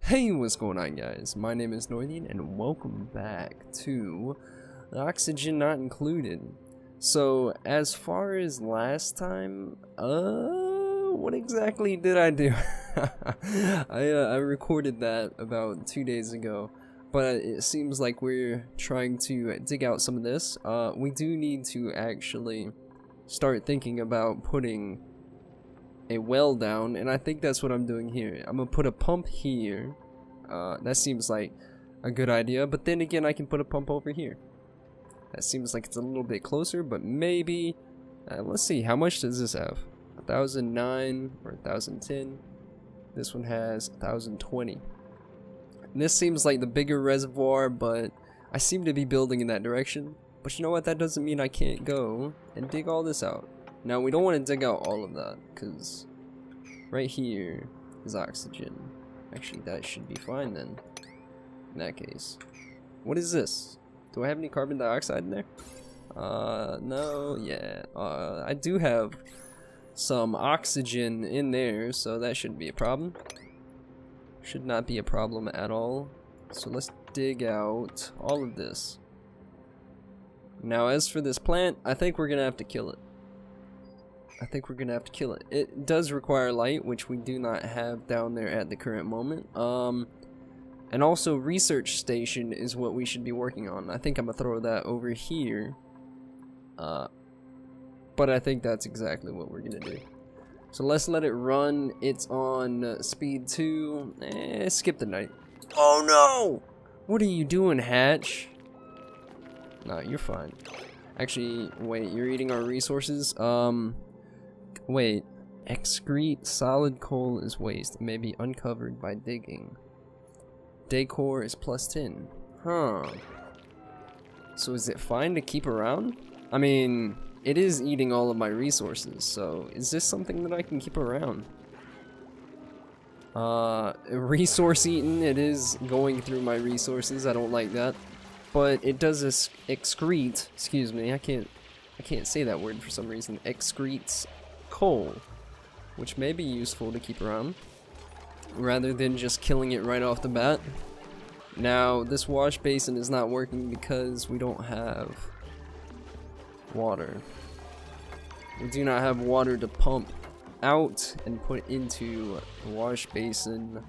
Hey, what's going on, guys? My name is Northern and welcome back to Oxygen Not Included. So, as far as last time, what exactly did I do? I recorded that about 2 days ago, but it seems like we're trying to dig out some of this. We do need to actually start thinking about putting a well down, and I think that's what I'm doing here. I'm gonna put a pump here. That seems like a good idea, but then again I can put a pump over here. That seems like it's a little bit closer, but maybe let's see, how much does this have? 1009 or 1010. This one has 1020. And this seems like the bigger reservoir, but I seem to be building in that direction. But you know what, that doesn't mean I can't go and dig all this out. Now, we don't want to dig out all of that, because right here is oxygen. Actually, that should be fine then, in that case. What is this? Do I have any carbon dioxide in there? No, yeah. I do have some oxygen in there, so that shouldn't be a problem. Should not be a problem at all. So let's dig out all of this. Now, as for this plant, I think we're going to have to kill it. It does require light, which we do not have down there at the current moment. And also research station is what we should be working on. I think I'm gonna throw that over here. But I think that's exactly what we're gonna do. So let's let it run. It's on speed 2. Skip the night. Oh no! What are you doing, Hatch? No, you're fine. Actually, wait, you're eating our resources? Wait, excrete solid coal is waste. It may be uncovered by digging. Decor is +10. Huh. So is it fine to keep around? I mean, it is eating all of my resources, so is this something that I can keep around? Resource eaten, it is going through my resources. I don't like that. But it does excrete, excuse me, I can't say that word for some reason. Excretes coal, which may be useful to keep around rather than just killing it right off the bat. Now, this wash basin is not working because we don't have water. We do not have water to pump out and put into the wash basin,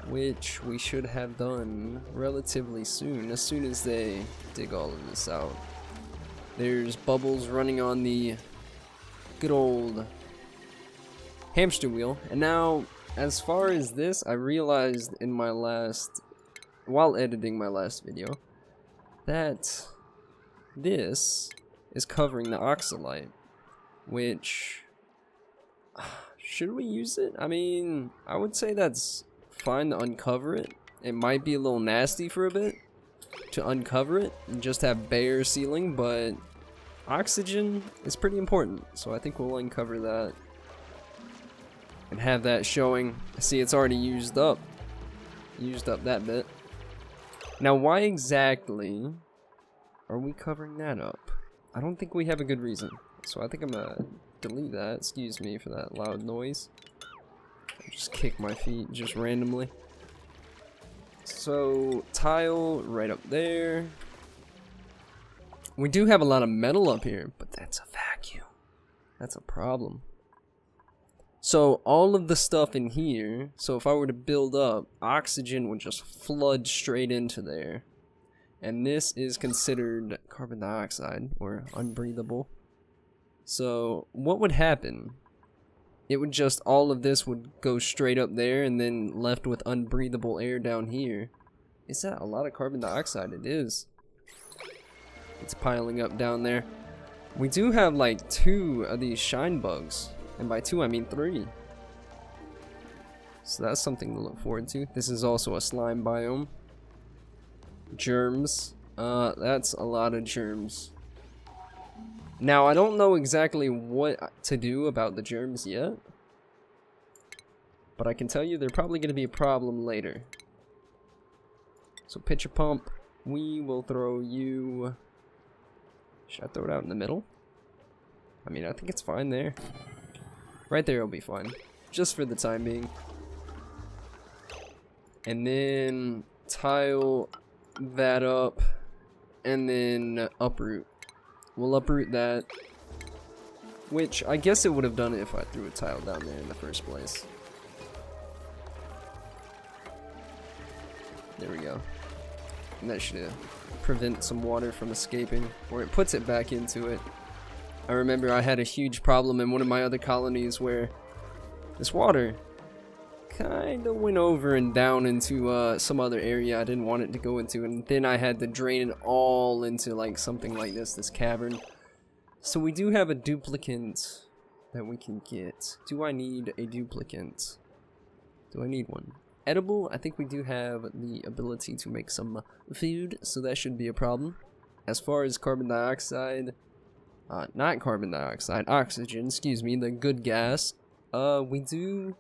which we should have done relatively soon, as soon as they dig all of this out. There's bubbles running on the good old hamster wheel. And now, as far as this, I realized in my while editing my last video, that this is covering the oxalite, which, should we use it? I mean, I would say that's fine to uncover it. It might be a little nasty for a bit to uncover it and just have bare ceiling, but oxygen is pretty important, so I think we'll uncover that and have that showing. See, it's already used up that bit. Now, why exactly are we covering that up? I don't think we have a good reason, so I think I'm gonna delete that. Excuse me for that loud noise. I just kick my feet just randomly. So, tile right up there. We do have a lot of metal up here, but that's a vacuum. That's a problem. So all of the stuff in here, so if I were to build up, oxygen would just flood straight into there. And this is considered carbon dioxide, or unbreathable. So what would happen? It would just, all of this would go straight up there and then left with unbreathable air down here. Is that a lot of carbon dioxide? It is. It's piling up down there. We do have like 2 of these shine bugs, and by 2 I mean 3. So that's something to look forward to. This is also a slime biome. Germs. That's a lot of germs. Now, I don't know exactly what to do about the germs yet, but I can tell you they're probably going to be a problem later. So pitcher pump, we will throw you. Should I throw it out in the middle? I mean, I think it's fine there. Right there will be fine, just for the time being. And then tile that up. And then uproot. We'll uproot that. Which, I guess it would have done it if I threw a tile down there in the first place. There we go. And that should prevent some water from escaping. Or it puts it back into it. I remember I had a huge problem in one of my other colonies where this water kind of went over and down into some other area I didn't want it to go into. And then I had to drain it all into like something like this cavern. So we do have a duplicant that we can get. Do I need a duplicant? Do I need one? Edible, I think we do have the ability to make some food, so that should be a problem. As far as carbon dioxide, not carbon dioxide, oxygen, excuse me, the good gas, we do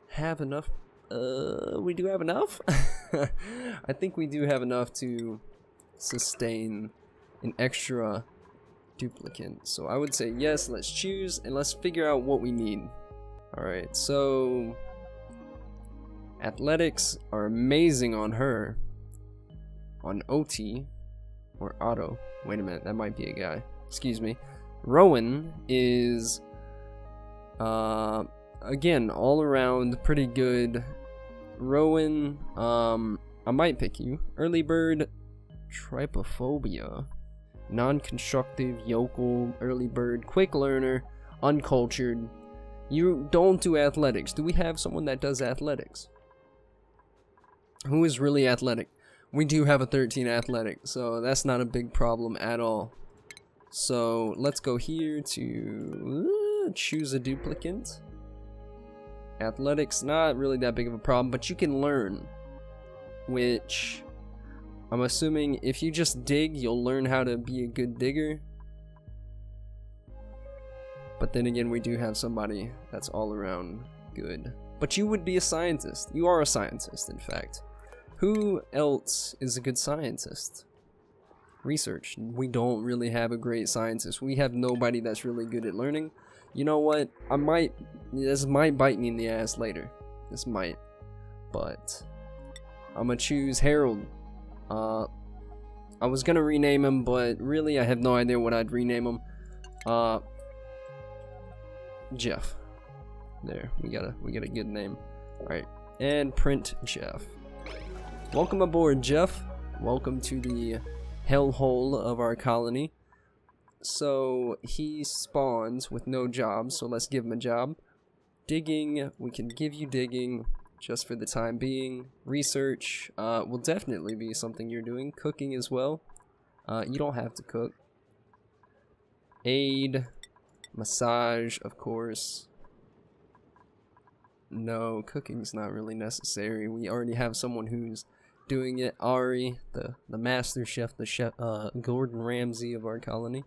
have enough, we do have enough? I think we do have enough to sustain an extra duplicant. So I would say yes, let's choose and let's figure out what we need. Alright, so athletics are amazing on her. On OT or auto. Wait a minute, that might be a guy. Excuse me. Rowan is again all around pretty good. Rowan, I might pick you. Early bird, trypophobia. Non-constructive, yokel, early bird, quick learner, uncultured. You don't do athletics. Do we have someone that does athletics? Who is really athletic? We do have a 13 athletic, so that's not a big problem at all. So let's go here to choose a duplicant. Athletics, not really that big of a problem, but you can learn, which I'm assuming if you just dig, you'll learn how to be a good digger. But then again, we do have somebody that's all around good. But you would be a scientist. You are a scientist, in fact. Who else is a good scientist? Research. We don't really have a great scientist. We have nobody that's really good at learning. You know what? This might bite me in the ass later. This might. But I'm gonna choose Harold. I was gonna rename him, but really I have no idea what I'd rename him. Jeff. There, we got a good name. Alright, and print Jeff. Welcome aboard, Jeff. Welcome to the hellhole of our colony. So he spawns with no job, so let's give him a job. Digging, we can give you digging. Just for the time being. Research will definitely be something you're doing. Cooking as well. You don't have to cook. Aid. Massage, of course. No, cooking's not really necessary. We already have someone who's doing it. Ari, the master chef, the chef, Gordon Ramsay of our colony.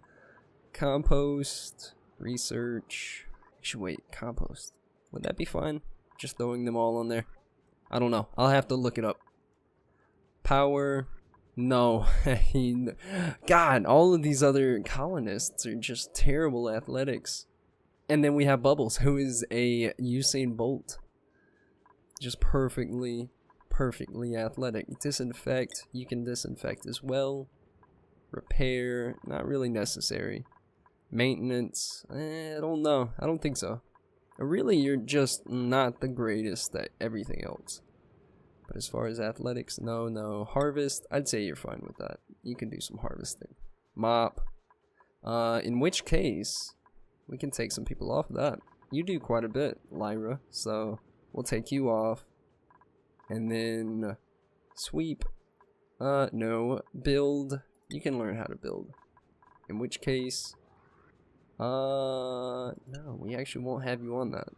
Compost. Research. Actually, wait, compost. Would that be fine? Just throwing them all on there. I don't know. I'll have to look it up. Power. No. God, all of these other colonists are just terrible athletics. And then we have Bubbles, who is a Usain Bolt. Just perfectly athletic. Disinfect. You can disinfect as well. Repair. Not really necessary. Maintenance. I don't know. I don't think so. Really, you're just not the greatest at everything else. But as far as athletics, no. Harvest, I'd say you're fine with that. You can do some harvesting. Mop. In which case, we can take some people off of that. You do quite a bit, Lyra, so we'll take you off. And then sweep. No. Build. You can learn how to build. In which case... no, we actually won't have you on that.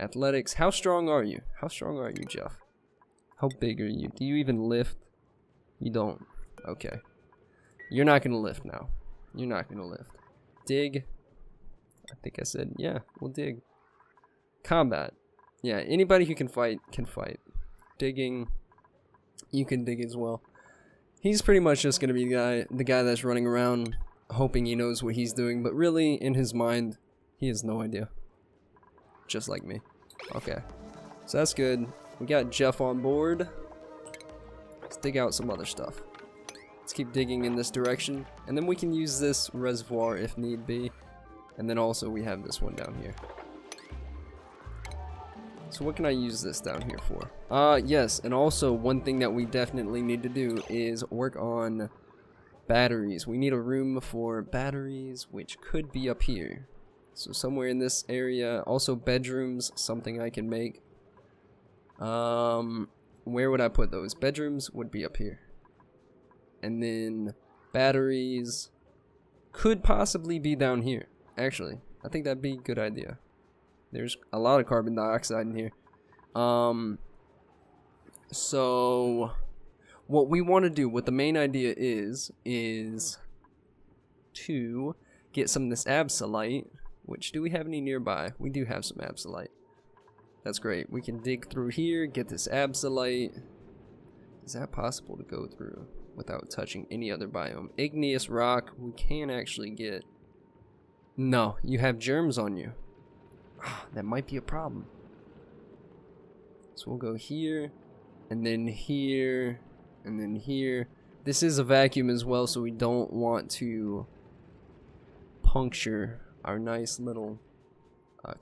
Athletics. How strong are you? How strong are you, Jeff? How big are you? Do you even lift? You don't. Okay. You're not gonna lift now. You're not gonna lift. Dig. I think I said, yeah, we'll dig. Combat. Yeah, anybody who can fight, can fight. Digging. You can dig as well. He's pretty much just gonna be the guy that's running around hoping he knows what he's doing, but really, in his mind, he has no idea. Just like me. Okay. So that's good. We got Jeff on board. Let's dig out some other stuff. Let's keep digging in this direction. And then we can use this reservoir if need be. And then also we have this one down here. So what can I use this down here for? Yes, and also one thing that we definitely need to do is work on batteries. We need a room for batteries, which could be up here. So somewhere in this area. Also bedrooms, something I can make. Where would I put those? Bedrooms would be up here. And then batteries could possibly be down here. Actually, I think that'd be a good idea. There's a lot of carbon dioxide in here. So what we want to do, what the main idea is to get some of this absolite, which, do we have any nearby? We do have some absolite. That's great. We can dig through here, get this absolite. Is that possible to go through without touching any other biome? Igneous rock, we can actually get. No, you have germs on you. That might be a problem. So we'll go here, and then here, and then here. This is a vacuum as well, so we don't want to puncture our nice little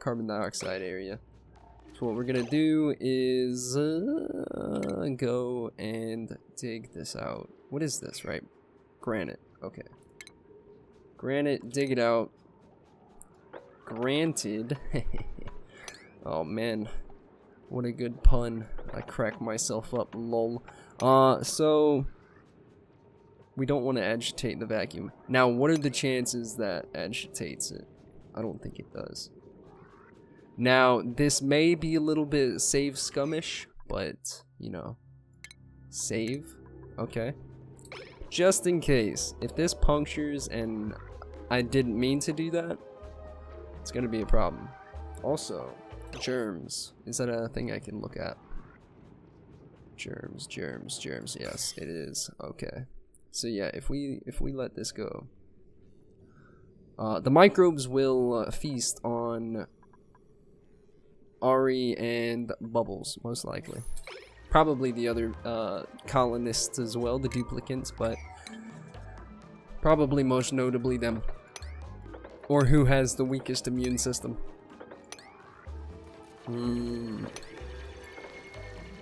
carbon dioxide area. So what we're gonna do is go and dig this out. What is this, right? Granite. Okay. Granite, dig it out. Granted. Oh man, what a good pun. I cracked myself up, lol. So we don't want to agitate the vacuum. Now, what are the chances that agitates it? I don't think it does. Now, this may be a little bit save scummish, but, you know, save. Okay. Just in case, if this punctures and I didn't mean to do that, it's gonna be a problem. Also, germs. Is that a thing I can look at? Germs, germs, germs. Yes, it is. Okay. So yeah, if we let this go, the microbes will feast on Ari and Bubbles, most likely. Probably the other colonists as well, the duplicants, but probably most notably them. Or who has the weakest immune system.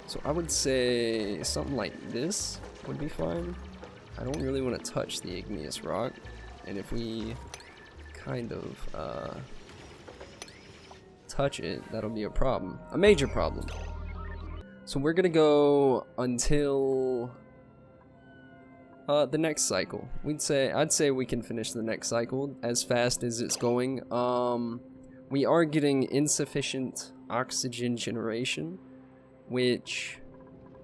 So I would say something like this would be fine. I don't really want to touch the igneous rock. And if we kind of touch it, that'll be a problem. A major problem. So we're gonna go until the next cycle. I'd say we can finish the next cycle as fast as it's going. We are getting insufficient oxygen generation, which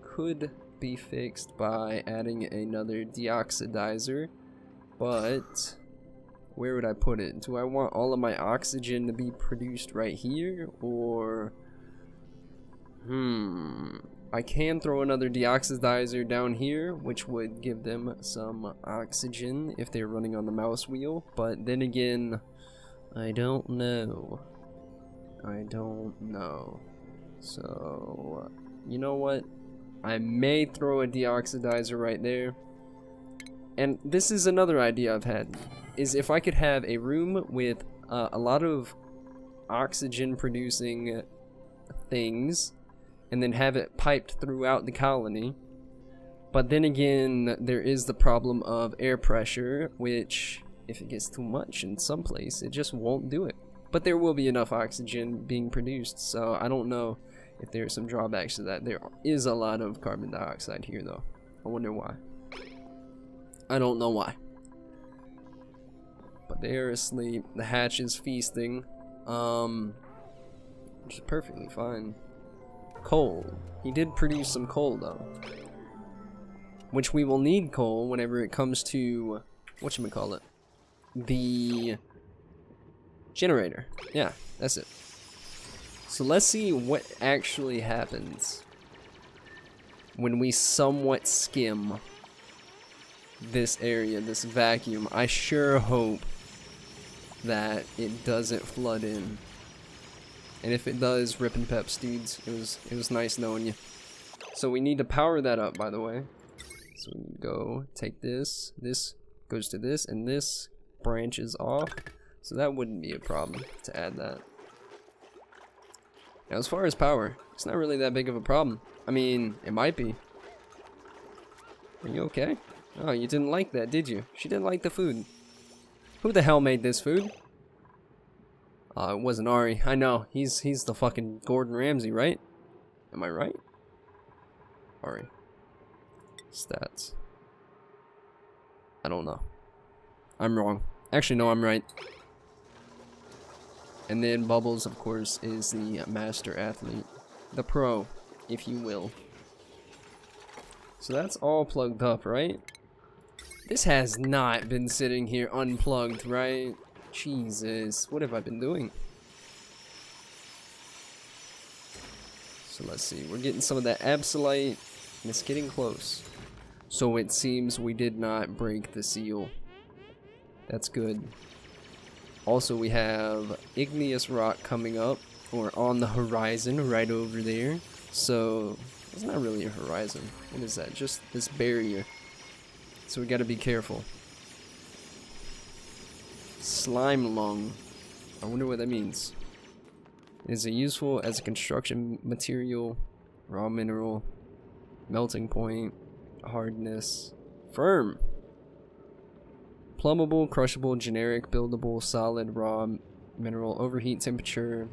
could be fixed by adding another deoxidizer, but where would I put it? Do I want all of my oxygen to be produced right here, or I can throw another deoxidizer down here, which would give them some oxygen if they're running on the mouse wheel, but then again, I don't know. So, you know what? I may throw a deoxidizer right there. And this is another idea I've had, is if I could have a room with a lot of oxygen producing things, and then have it piped throughout the colony. But then again, there is the problem of air pressure, which, if it gets too much in some place, it just won't do it. But there will be enough oxygen being produced, so I don't know if there are some drawbacks to that. There is a lot of carbon dioxide here, though. I wonder why. I don't know why. But they are asleep. The hatch is feasting, which is perfectly fine. Coal. He did produce some coal, though. Which we will need coal whenever it comes to, whatchamacallit, the generator. Yeah, that's it. So let's see what actually happens when we somewhat skim this area, this vacuum. I sure hope that it doesn't flood in. And if it does, rip and peps, dudes. It was nice knowing you. So we need to power that up, by the way. So we go take this. This goes to this, and this branches off. So that wouldn't be a problem to add that. Now, as far as power, it's not really that big of a problem. I mean, it might be. Are you okay? Oh, you didn't like that, did you? She didn't like the food. Who the hell made this food? It wasn't Ari. I know. He's the fucking Gordon Ramsay, right? Am I right? Ari. Stats. I don't know. I'm wrong. Actually, no, I'm right. And then Bubbles, of course, is the master athlete. The pro, if you will. So that's all plugged up, right? This has not been sitting here unplugged, right? Jesus, what have I been doing? So let's see, we're getting some of that absolite, and it's getting close. So it seems we did not break the seal. That's good. Also, we have igneous rock coming up, or on the horizon right over there. So it's not really a horizon. What is that? Just this barrier. So we gotta be careful. Slime lung. I wonder what that means. Is it useful as a construction material, raw mineral, melting point, hardness, firm, plumbable, crushable, generic, buildable, solid, raw mineral, overheat temperature,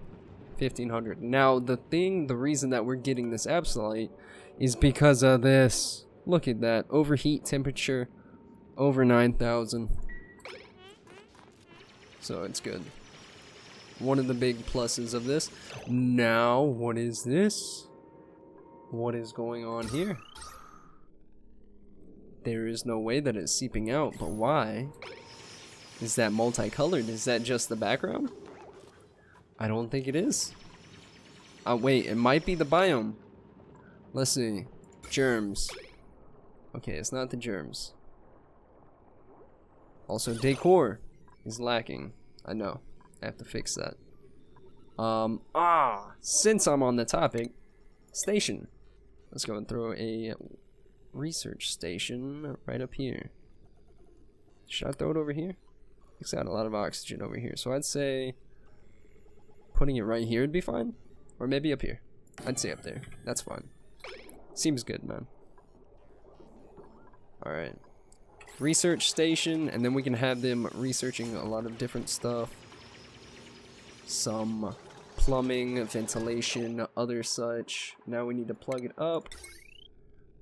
1500. Now the reason that we're getting this absolite is because of this. Look at that, overheat temperature over 9,000. So it's good. One of the big pluses of this. Now, what is this? What is going on here? There is no way that it's seeping out, but why? Is that multicolored? Is that just the background? I don't think it is. Wait, it might be the biome. Let's see. Germs. Okay, it's not the germs. Also, decor is lacking. I know. I have to fix that. Since I'm on the topic, station. Let's go and throw a research station right up here. Should I throw it over here? It's got a lot of oxygen over here, so I'd say putting it right here would be fine. Or maybe up here. I'd say up there. That's fine. Seems good, man. Alright. Research station, and then we can have them researching a lot of different stuff. Some plumbing, ventilation, other such. Now we need to plug it up.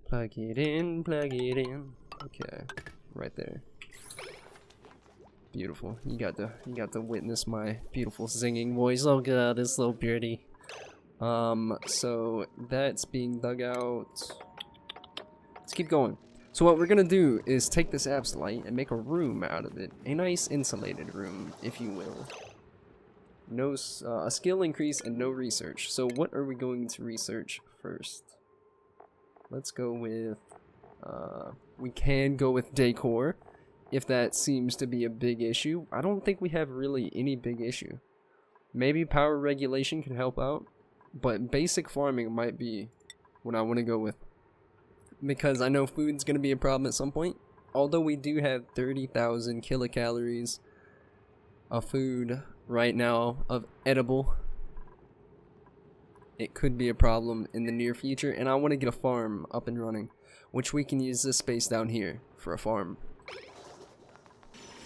Plug it in, plug it in. Okay, right there. Beautiful. You got to witness my beautiful singing voice. Oh god, it's so pretty. So that's being dug out. Let's keep going. So what we're gonna do is take this absolite and make a room out of it. A nice insulated room, if you will. No, a skill increase and no research. So what are we going to research first? Let's go with, we can go with decor, if that seems to be a big issue. I don't think we have really any big issue. Maybe power regulation can help out, but basic farming might be what I want to go with. Because I know food's going to be a problem at some point. Although we do have 30,000 kilocalories of food right now of edible, it could be a problem in the near future, and I want to get a farm up and running, which we can use this space down here for a farm.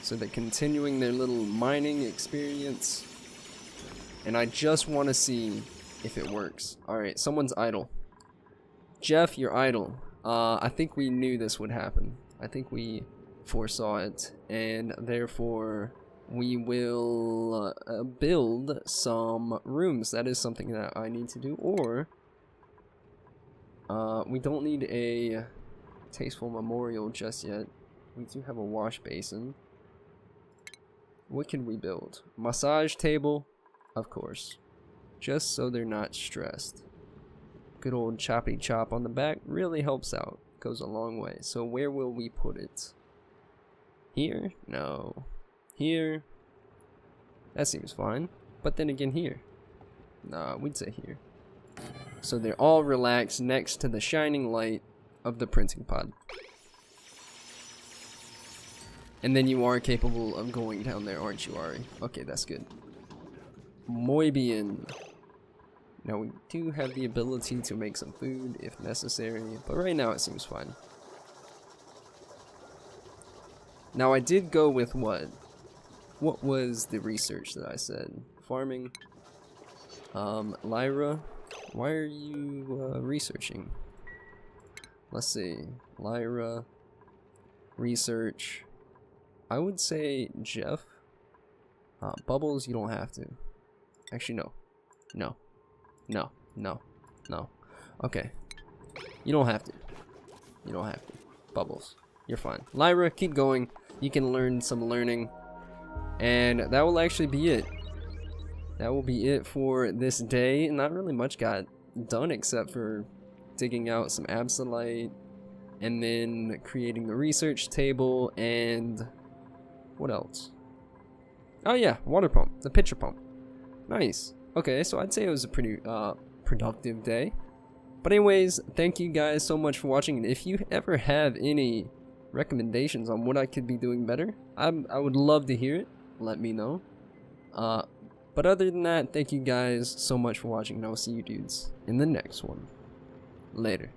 So they're continuing their little mining experience, and I just want to see if it works. Alright, someone's idle. Jeff, you're idle. I think we knew this would happen. I think we foresaw it, and therefore we will build some rooms. That is something that I need to do. Or we don't need a tasteful memorial just yet. We do have a wash basin. What can we build? Massage table, of course, just so they're not stressed. Good old choppy chop on the back really helps out. Goes a long way. So where will we put it? Here? No. Here? That seems fine. But then again here. Nah, we'd say here. So they're all relaxed next to the shining light of the printing pod. And then you are capable of going down there, aren't you, Ari? Okay, that's good. Muy bien. Now we do have the ability to make some food if necessary, but right now it seems fine. Now I did go with what? What was the research that I said? Farming. Lyra, why are you researching? Let's see. Lyra, research. I would say Jeff. Bubbles, you don't have to. Actually, no. No. No. No. No. Okay. You don't have to. You don't have to. Bubbles, you're fine. Lyra, keep going. You can learn some learning. And that will actually be it. That will be it for this day. Not really much got done except for digging out some absolite and then creating the research table and what else? Oh yeah, water pump, the pitcher pump. Nice. Okay, so I'd say it was a pretty productive day. But anyways, thank you guys so much for watching, and if you ever have any recommendations on what I could be doing better, I would love to hear it. Let me know. But other than that, thank you guys so much for watching, and I'll see you dudes in the next one. Later.